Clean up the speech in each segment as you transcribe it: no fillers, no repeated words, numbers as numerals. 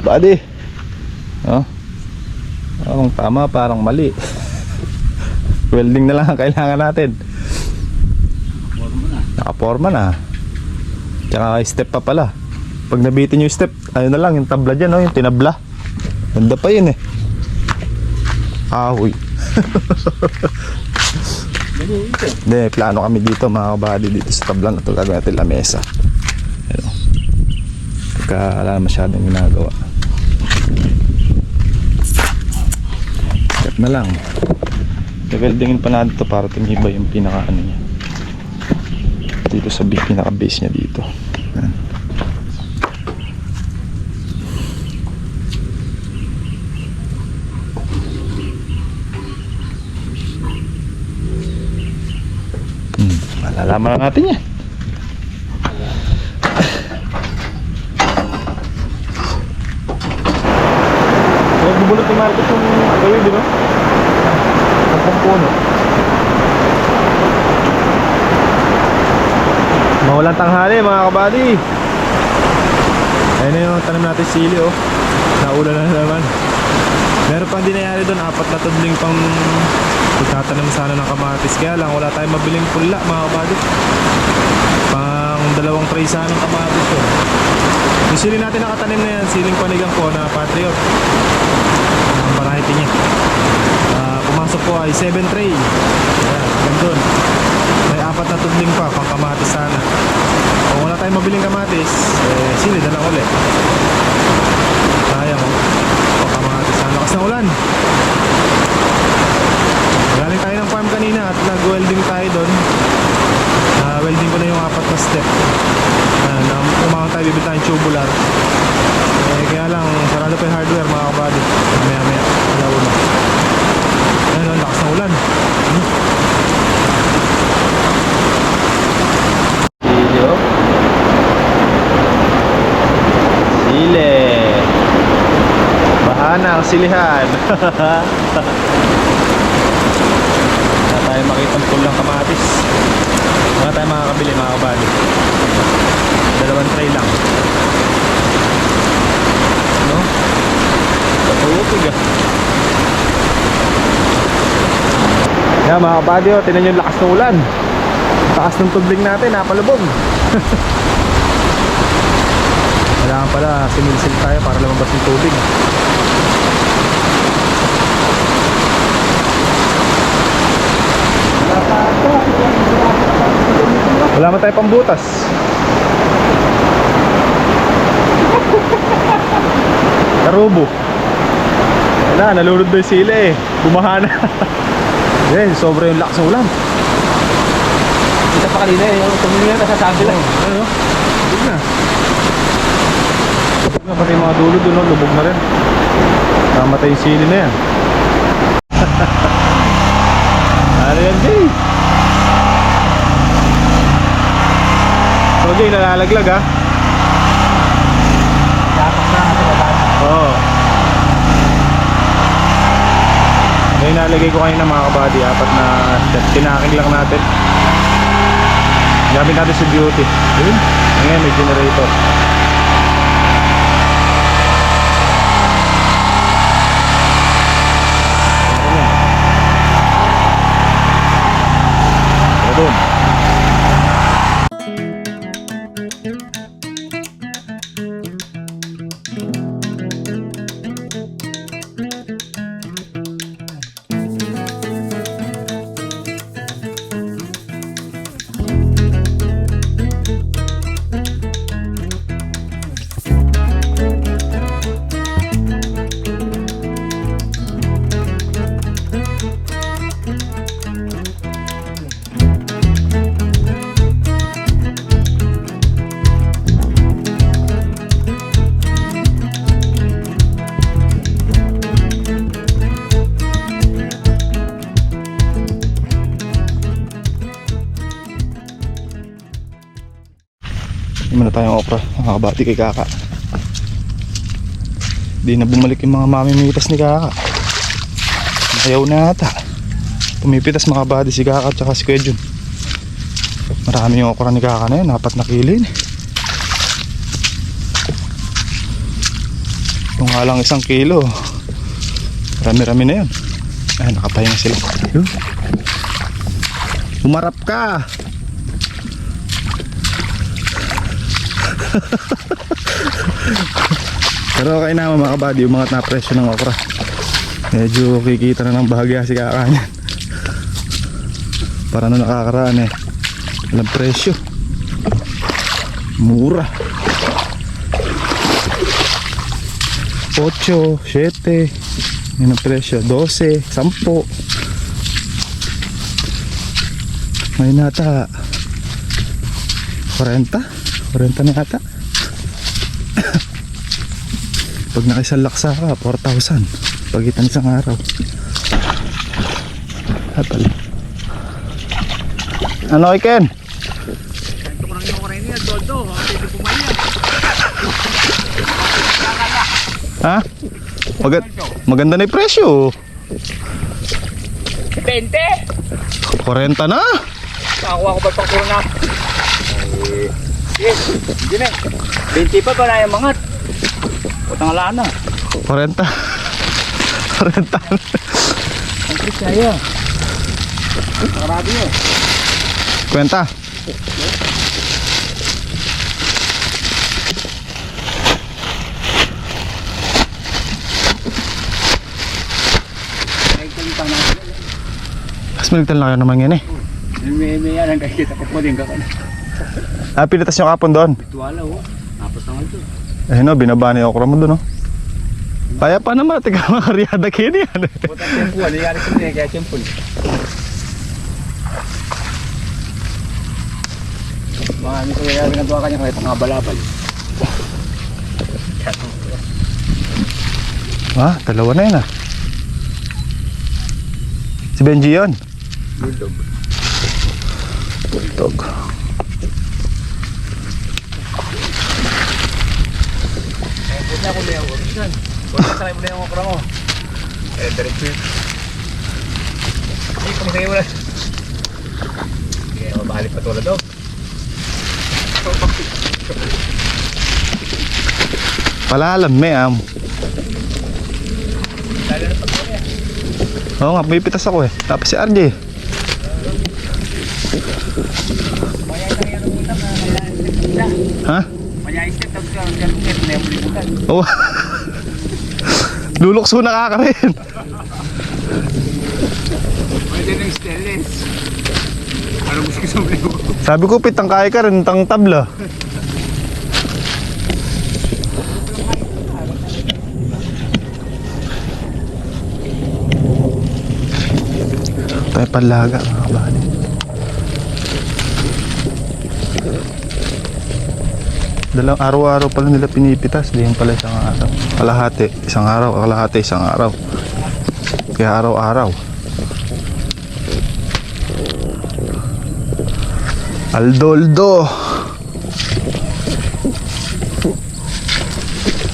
Buddy. Oh. Parang tama, parang mali. Welding na lang ang kailangan natin. Nakaporma na. Tsaka step pa pala. Pag nabitin yung step, ano na lang, yung tabla dyan, no? Yung tinabla. Ganda pa yun eh. Ahoy. Hindi, plano kami dito mga kabady, dito sa tabla na ito. Gagawin natin lamesa. Ano? Pagka wala masyadong ginagawa. Step na lang. I-weldingin pa natin ito para tumiba yung pinaka ano niya. Dito sa pinaka base niya dito. Yan. Malalaman na natin yan. Bubulot ni Marcos yung agayo, di ba? Ang puno. Mawalang tanghali mga kabady. Ayun na yung tanim natin sili, oh. Naulan na naman. Meron pang dinayari doon, 4 na tudling pang itatanim sana ng kamatis. Kaya lang wala tayong mabiling pula mga kabady. Pang 2 tray sana ng kamatis yun. Yung sili natin nakatanim na yan, siling panigang ko na Patriot. Ang variety niya. Pumasok po ay 7 tray. Ayan, gandun. May 4 na tudling pa, pang kamatis sana. Kung wala tayong mabiling kamatis, sili na lang ulit. Sayang, oh. Pang kamatis sana. Lakas ng ulan. Galing tayo ng farm kanina at nag-welding tayo doon. Welding ko na yung 4 na step. Umahon tayo, bibili tayong tubular. Kaya lang, sarado pa yung hardware mga kabady. Maya-maya, alaw na. Ayan, ang lakas ng ulan. Video. Sile. Bahana ang silihan. Wala tayo makitang pulang kamatis. Wala tayo makakabili mga kabady. 2 tray lang. No? Patulog ah. Yan mga kabady, oh, tinan nyo yung lakas ng ulan. Taas ng tubig natin, napalubog. Kailangan pala similsil tayo para lumabas yung tubig. Wala man tayo pambutas. Karubo. Wala, nalulod na yung sila eh. Bumaha na. Yan, sobra yung lakas ng ulan. Kita pa kanina eh, yung tumingin na nasasabi lang. Ano? Lubog na. Lubog na, pati yung mga dulo doon, no? Lubog na rin. Namatay yung sili na yan. Ano yan, Jay? So, Jay, nalalaglag ha? Dapat na kasi mababa. Oo. May nalagay ko kanina mga kabady, 4 na step. Tinaking lang natin. Gamit natin si beauty. Yun. Ngayon may generator. Doon. Hindi na tayong okra, nakakabati kay Kaka. Di na bumalik yung mga mamimitas ni Kaka. Ayaw na ata. Pumipitas mga kabady si Kaka at saka si Kuya Jun. Marami yung okra ni Kaka na yun, 4 na kilin. Kung nga lang 1 kilo. Rami-rami na yun. Ay, nakapahinga sila. Yun. Umarap ka! Pero okay na mga kabady, umangat na presyo ng okra. Medyo kikita na ng bahagya si kakanyan. Para na nakakaraan eh. Walang presyo. Mura. 8, 7. Yun ang presyo. 12, 10. Ngayon nata 40. 40 na ata. Pag nakisang laksa ka 4,000 pagitan isang araw. Hatal. Ano kay Ken? Ito ko nang yung kuray niya, todo. Dito pumaya. Ha? Maganda na yung presyo. 20! 40 na. Nakakuha ko ba pang puro na? Yes, hindi na. 20 pa ba na yung mangat? Putang lana. 40. 40. Ang trip kaya. Marami yun. Kwenta. Nagtalitang natin. Mas maligtan lang kayo naman yan eh. May yan ang kakita ko po din ka. Ah, pinitas yung kapon doon. Bituala oh. Tapos naman ito. Eh no, binaba ni okra mo doon, no? Kaya pa naman, tiga mga karyada kini yan. Putang tempo, nangyari ko din kaya tempo. Mga ano ko nangyari na doon kanya kahit mga balabal. Ha? Dalawa na yun ah. Si Benji yun. Bulldog. Bulldog. Puta ko na yung organ. Puta try mo na yung okra mo. Diretso yun. Hindi, pang-isagay mo na. Hindi, mabalik pa tulad daw. Palalam, may am. Lalo na pag-isagay niya. Oo nga, may pitas ako eh. Tapos si RJ. Maya isang yan ang utak na kailangan step na. Ha? Maya step tapos ka ang ganun na yung bulibutan. Oo. Lulukso na ka rin. Pwede ng stainless. Ano gusto ko sa bulibutan? Sabi ko, pitang kaya ka rin, tang tabla. Tayo palaga mga kabali. Dalang araw-araw pala nila pinipitas. Di yan pala isang araw. Kalahati, isang araw. Kalahati, isang araw. Kaya araw-araw. Aldoldo.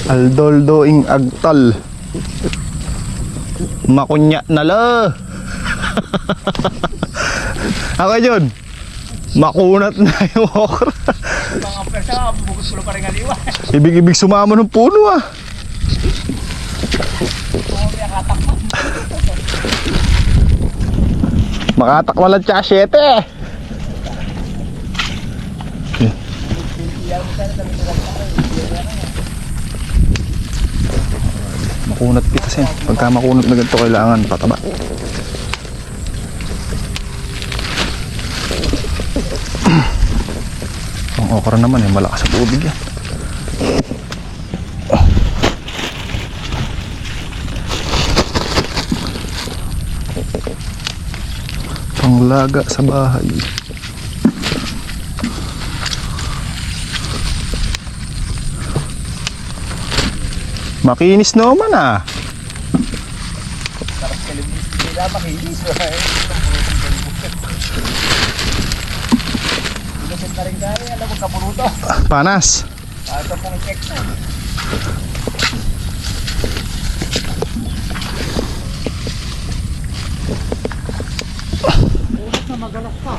Aldoldo ing agtal. Makunya na la. Ako yun. Makunat na yung okra. Mga persa, bukos ko pa rin aliwa. Ibig-ibig sumama ng puno ah. Makatakwalan siya 7. Makunat pitasin. Pagka makunat na ganito kailangan pataba. Ang okra naman eh, malakas sa tubig yan. Panglaga sa bahay. Makinis naman ah. Sarap ka libis. Hindi na makinis. Ilusot na rin dahil. Alam mo, kapuruto. Panas. Ito pong check na. Ulit na magalas pa.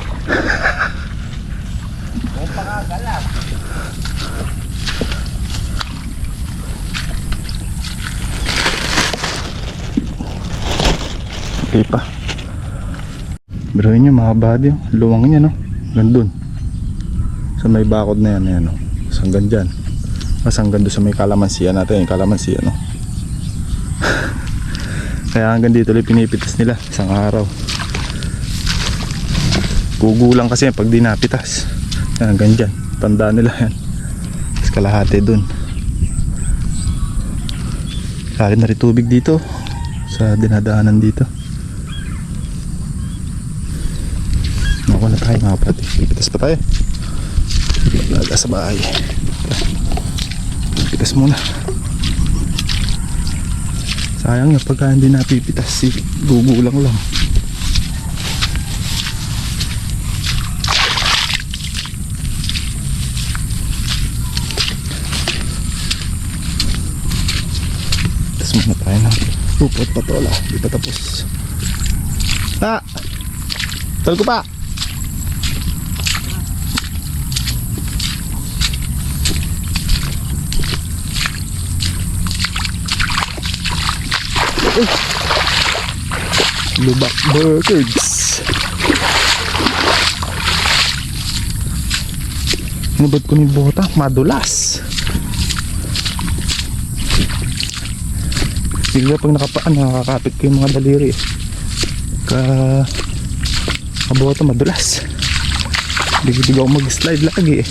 O pangagalas. Okay pa. Biruin nyo mga buddy, oh. Luwang niya, no? Gandun. Sa may bakod na yan, ayan, no? Mas hanggang dyan. Mas hanggang doon sa may kalamansiya natin, yung kalamansiya, no? Kaya hanggang dito ulit pinipitas nila isang araw. Gugulang kasi yan pag di napitas. Yan, hanggang dyan. Tandaan nila yan. Tapos kalahati dun. Lalim na rin tubig dito sa dinadaanan dito. Nakuha na tayo mga pati. Pipitas pa tayo. Laga sa bahay. Pipitas muna. Sayang yung pagka hindi napipitas, gugulang lang. Pipitas muna tayo ng upot patola. Di pa tapos. Ha! Tal ko pa! Lubak birds. Nabot ko ni bota, madulas. Bigla pag nakapaan, nakakapit ko yung mga daliri. Kabota madulas. Bigla ako mag-slide lagi eh.